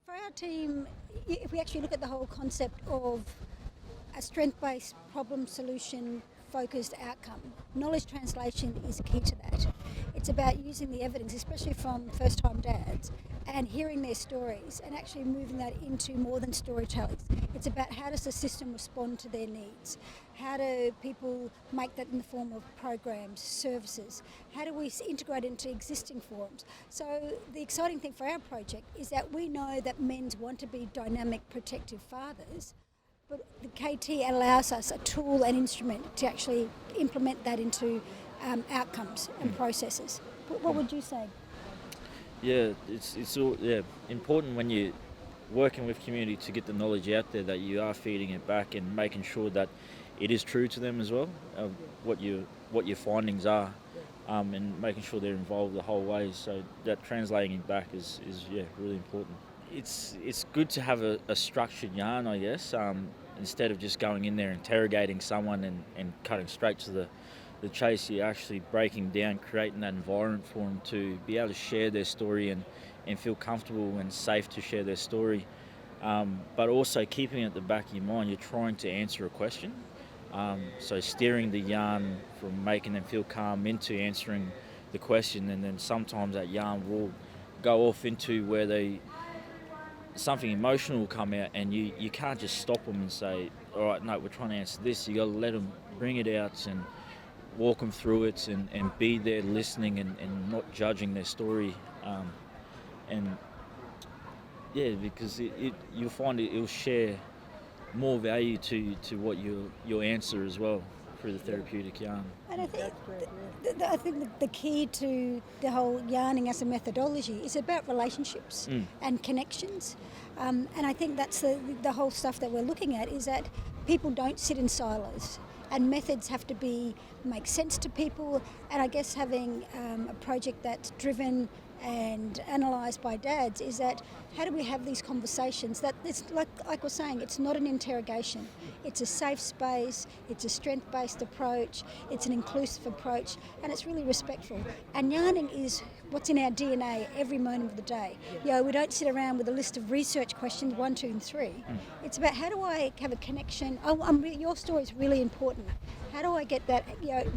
For our team, if we actually look at the whole concept of a strength-based problem solution focused outcome, knowledge translation is key to that. It's about using the evidence, especially from first-time dads, and hearing their stories and actually moving that into more than storytelling. It's about how does the system respond to their needs? How do people make that in the form of programs, services? How do we integrate into existing forums? So the exciting thing for our project is that we know that men want to be dynamic, protective fathers, but the KT allows us a tool and instrument to actually implement that into outcomes and processes. What would you say? Yeah, it's all important when you're working with community to get the knowledge out there that you are feeding it back and making sure that it is true to them as well, what your findings are, and making sure they're involved the whole way. So that translating it back is really important. It's good to have a structured yarn, I guess, instead of just going in there interrogating someone and cutting straight to the chase. You're actually breaking down, creating that environment for them to be able to share their story and feel comfortable and safe to share their story. But also keeping it at the back of your mind, you're trying to answer a question. So steering the yarn from making them feel calm into answering the question, and then sometimes that yarn will go off into where something emotional will come out, and you can't just stop them and say, all right, no, we're trying to answer this. You got to let them bring it out and walk them through it and be there listening and not judging their story. Because you'll find it'll share more value to what your answer as well through the therapeutic yarn. And I think the key to the whole yarning as a methodology is about relationships and connections. And I think that's the whole stuff that we're looking at, is that people don't sit in silos. And methods have to make sense to people. And I guess having a project that's driven and analysed by dads is that how do we have these conversations that it's like we're saying, it's not an interrogation, it's a safe space, it's a strength-based approach, it's an inclusive approach, and it's really respectful. And yarning is what's in our DNA every moment of the day. We don't sit around with a list of research questions 1, 2 and 3. It's about how do I have a connection. Your story is really important. How do I get that,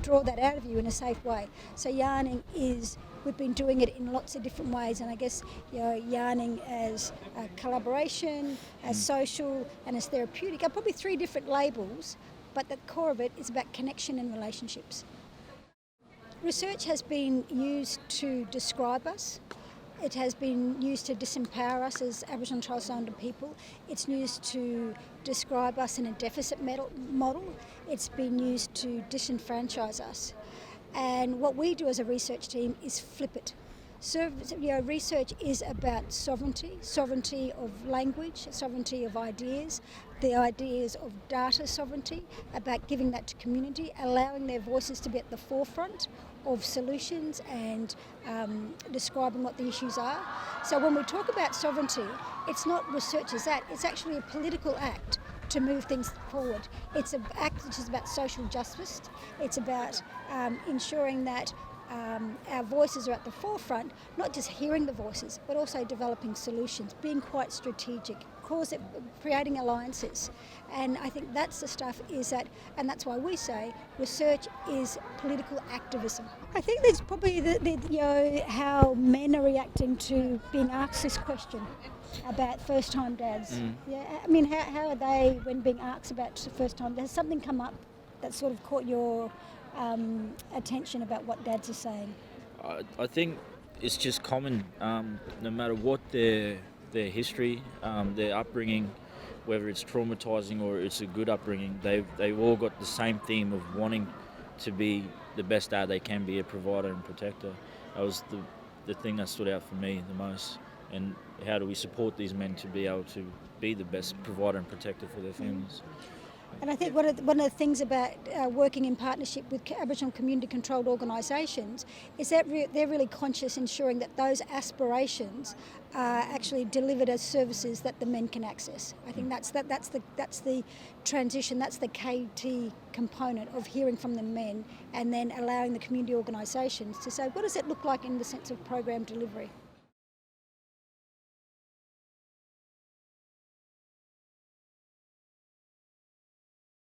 draw that out of you in a safe way? So yarning we've been doing it in lots of different ways, and I guess yarning as collaboration, as social, and as therapeutic are probably 3 different labels, but the core of it is about connection and relationships. Research has been used to describe us. It has been used to disempower us as Aboriginal and Torres Strait Islander people. It's used to describe us in a deficit model. It's been used to disenfranchise us. And what we do as a research team is flip it. So, research is about sovereignty of language, sovereignty of ideas, the ideas of data sovereignty, about giving that to community, allowing their voices to be at the forefront of solutions and describing what the issues are. So when we talk about sovereignty, it's not research as that, it's actually a political act to move things forward. It's an act which is about social justice. It's about ensuring that our voices are at the forefront, not just hearing the voices, but also developing solutions, being quite strategic, creating alliances. And I think that's the stuff and that's why we say research is political activism. I think there's probably how men are reacting to being asked this question about first-time dads. Yeah, I mean, how are they when being asked about first-time dads? Has something come up that sort of caught your attention about what dads are saying? I think it's just common, no matter what their history, their upbringing, whether it's traumatising or it's a good upbringing, they've all got the same theme of wanting to be the best dad they can be, a provider and protector. That was the thing that stood out for me the most. And how do we support these men to be able to be the best provider and protector for their families? And I think one of the things about working in partnership with Aboriginal community-controlled organisations is that they're really conscious ensuring that those aspirations are actually delivered as services that the men can access. I think that's the transition, that's the KT component of hearing from the men and then allowing the community organisations to say, what does it look like in the sense of program delivery?